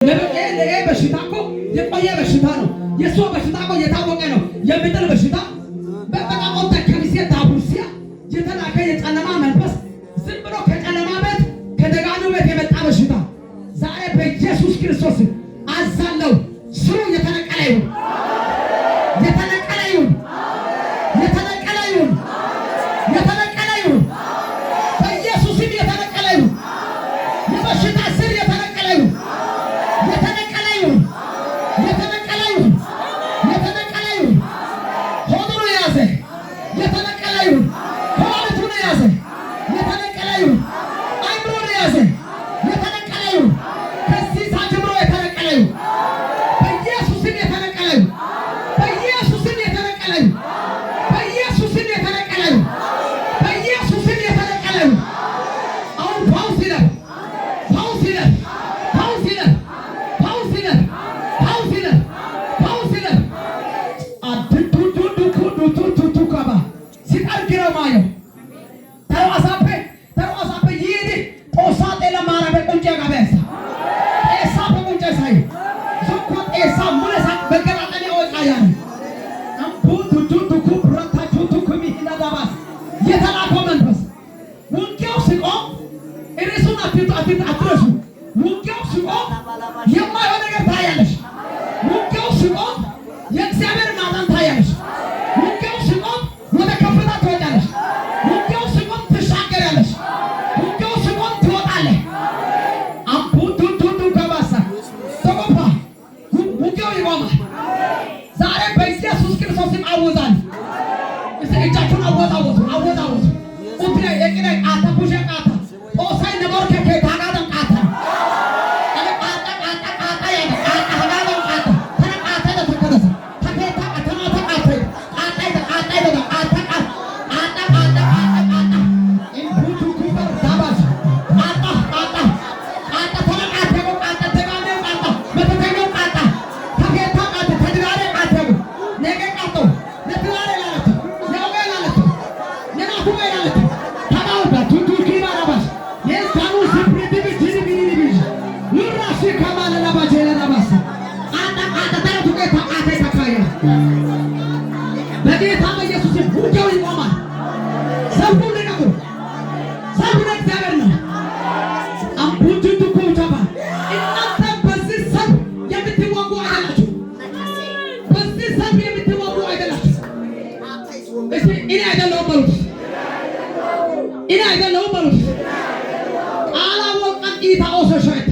ለበቀ በሽታ እኮ የቆየ በሽታ ነው። የሷ በሽታ እኮ የታወቀ ነው። የምጥል በሽታ በጣም ከሚሴ ዳቡሲያ የተላከ የጨለማ መንፈስ ዝም ብሎ ከጨለማ ቤት ከደጋኑ ቤት የመጣ በሽታ ዛሬ በኢየሱስ ክርስቶስ አዛለው ስሩ የተነቀለ ይሁን፣ የተነቀለ ይሁን፣ የተነቀለ ይሁን፣ የተነቀለ ይሁን፣ በኢየሱስም የተነቀለ ይሁን። የበሽታ ስር የተነቀለ ይሁን፣ የተነቀለ ይሁን፣ የተነቀለ ይሁን፣ የተነቀለ ይሁን። ሆዱን የያዘ የተነቀለ ይሁን፣ ሆዱን የያዘ የተነቀለ ይሁን፣ አይምሮን የያዘ የተነቀለ ይሁን። ከዚህ ሰዓት ጀምሮ የተነቀለ ይሁን፣ በኢየሱስም የተነቀለ ይሁን፣ በኢየሱስም የተነቀለ ይሁን፣ በኢየሱስም የተነቀለ ይሁን፣ በኢየሱስም የተነቀለ ይሁን። አሁን ፓውስ ይላል፣ ፓውስ ይላል፣ ፓውስ ይላል፣ ፓውስ ይላል፣ ፓውስ ይላል፣ ፓውስ ይላል። አድዱዱዱዱዱዱዱ ካባ ሲጣርግረው ማየው ተዋሳፈ ይሄድ ጦሳጤ ለማራበ ቁንጨ ጋበሳ ኤሳ በቁንጨ ሳይ ዞኮ ኤሳ ሙለሳ በገራጠኔ ወጣ ያለ አምቡዱዱዱ ኩብራታቹቱ ኩሚሂና ዳባስ የተላከው መንፈስ ውጊያው ሲቆም እርሱን አትረሱ። ውጊያው ሲቆም የማይሆን ነገር ታያለሽ። ውጊያው ሲቆም የእግዚአብሔር ማዳን ታያለሽ። ውጊያው ሲቆም ወደ ከፍታ ትወጣለሽ። ውጊያው ሲቆም ትሻገራለሽ። ውጊያው ሲቆም ትወጣለህ። አምቡዱዱዱ ገባሳ ተቆፋ ውጊያው ይቆማል። ዛሬ በኢየሱስ ክርስቶስም አወዛል። እጃችሁን አወዛወዙ፣ አወዛወዙ። ቁጥሬ የቅሬ ቃታ ፑሼ ቃታ ኦሳይ ነባርከ ከታጋደም ቃታ በጌታ በኢየሱስ ውጊያው ይቆማል። ሰልፉ ለነገሩ ሰልፉ ለእግዚአብሔር ነው። አምቡዱዱ ኩቻባ እናንተ በዚህ ሰልፍ የምትወጉ አይደላችሁ። በዚህ ሰልፍ የምትወጉ አይደላችሁ። እስቲ እኔ አይደለሁም በሉት፣ እኔ አይደለሁም በሉት። አላወቀን ኢታ ኦሶሾይታ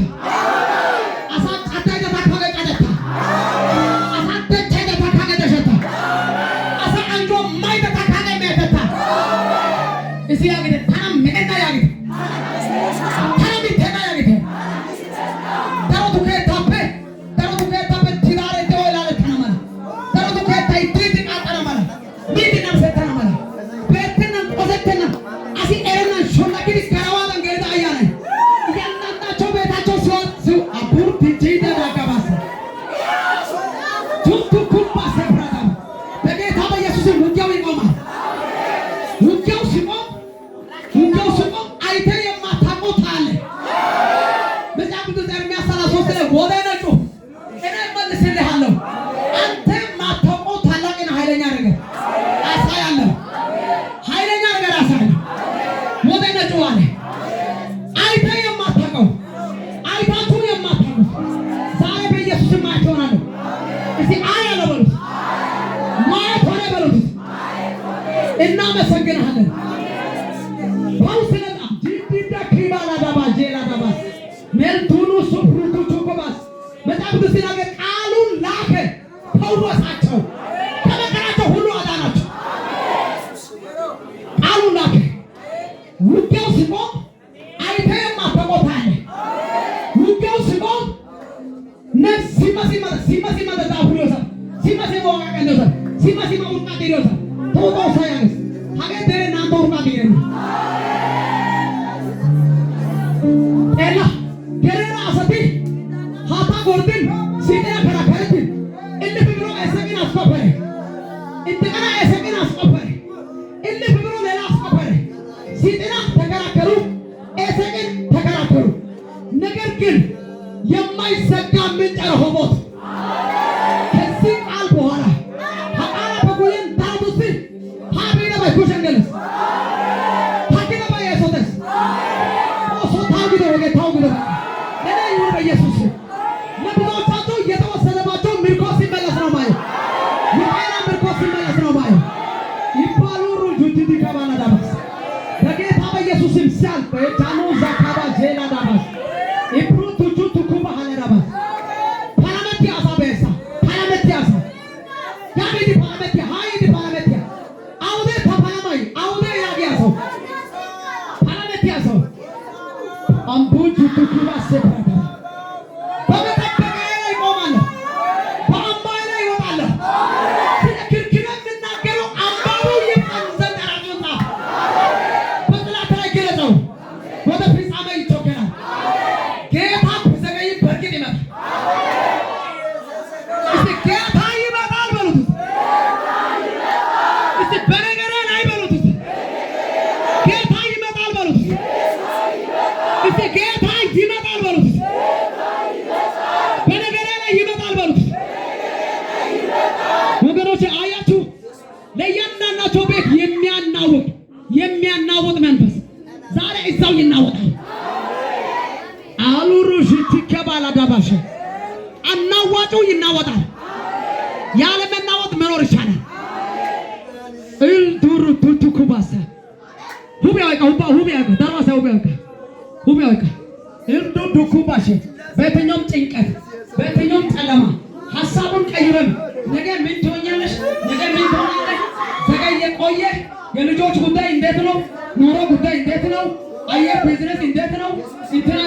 እዚህ ያገደ ታም መና ያገደ ታም ተና ያገደ ታውቱ ከታፈ ትዳሬ ደወላለ ተናማላ ታውቱ ከታይ ትት አጠናማላ ቢዲና ሰተናማላ በተና ቆዘተና አሲ ኤረና ሾላኪ ከራዋን ገዳ አያነ ያንዳንዳቸው ቤታቸው ሲወጡ አቡር ትጂዳ ዳጋባሳ ቱቱ ኩባሰ ብራታ በጌታ በኢየሱስ ውጊያው ይቆማል። ውጊያው ሲቆም አይተ የማታውቀው ታለ በዛም ብዙ የሚያሰራ ሶስት ላይ ወደ ነጩ እኔ መልስልሃለሁ። አንተ የማታውቀው ታላቅና ኃይለኛ ነገር አሳያለሁ። ኃይለኛ ነገር አሳያለሁ። ወደ ነጩ አለ አይተ የማታውቀው አይታችሁ የማታውቁት ዛሬ በኢየሱስ ማየት ሆናለሁ። እስቲ አያለ በሉት፣ ማየት ሆነ በሉት። እናመሰግናለን። ሜልቱኑ ሱፍሩቱ ኮባስ በጣም ብዙ ነገር ቃሉን ላከ፣ ፈወሳቸው፣ ከመከራቸው ሁሉ አዳናቸው። ቃሉን ላከ። ውጊያው ሲቆም አይተ የማታውቀው ታለ። ውጊያው ሲቆም ነፍስ ሲመሲ ዳፍሪዮሳ ሲመሲ ወቃቀሎሳ ሲመሲ ወቃቀሎሳ ቶቶ ሳያንስ ሀገር ናንተ ወቃቀሎሳ ኤላ ገረራ አሰቲ ሃታ ጎርድን ሲጤና ከራከረትን እልፍ ብሎ ኤሰቅን አስቆፈረ። እንደገና ኤሰቅን አስቆፈረ። እልፍ ብሎ ሌላ አስቆፈረ። ሲጤና ተከራከሩ፣ ኤሰቅን ተከራከሩ። ነገር ግን የማይዘጋ ምንጭ ረሆቦት ከዚህ ቃል በኋላ ሀቃላ በጉየን ታቡስ ሀቢነ ባይኩሸንገልስ ሀቂነ ባይሶተስ ኦሶ ታውግደ ወገ ታውግደ ለኔ ይሁን በኢየሱስ ለብዙዎቻችሁ የተወሰነባቸው ምርኮ ሲመለስ ነው ማለት የጤና ምርኮ ሲመለስ ነው ማለት ይባሉሩ ጁቲዲ ከባና ዳባስ በጌታ በኢየሱስም ሲያልፍ ጃኖ ዛካባ ጄላ ዳባስ ኢፕሩቱ ጁቱ ኩባ ሀለ ዳባስ ፓራመት ያሳ በሳ ፓራመት ያሳ ያቢዲ ፓራመት ሃይዲ ፓራመት አውደ ፓፓማይ አውደ ያጊያሰው ፓራመት ያሰው አምቡ ጁቱ ኩባ ሰብራዳ ለእያንዳንዳቸው ቤት የሚያናውጥ መንፈስ ዛሬ እዛው ይናወጣል። አሉሩ ሽትከባላ ዳባሽ አናዋጩ ይናወጣል። ያለ መናወጥ መኖር ይቻላል። እልዱሩ ቱቱኩባሳ ሁቢያውቃ ሁቢያውቃ ዳራሳ ሁቢያውቃ እልዱ ዱኩባሽ በየትኛውም ጭንቀት በየትኛውም ጨለማ ሐሳቡን ቀይረን ነገ ምን ትሆኛለሽ? ነገ ምን ትሆናለሽ? ዘገየ ቆየ የልጆች ጉዳይ እንዴት ነው? ኑሮ ጉዳይ እንዴት ነው? አየር ቢዝነስ እንዴት ነው? እንትና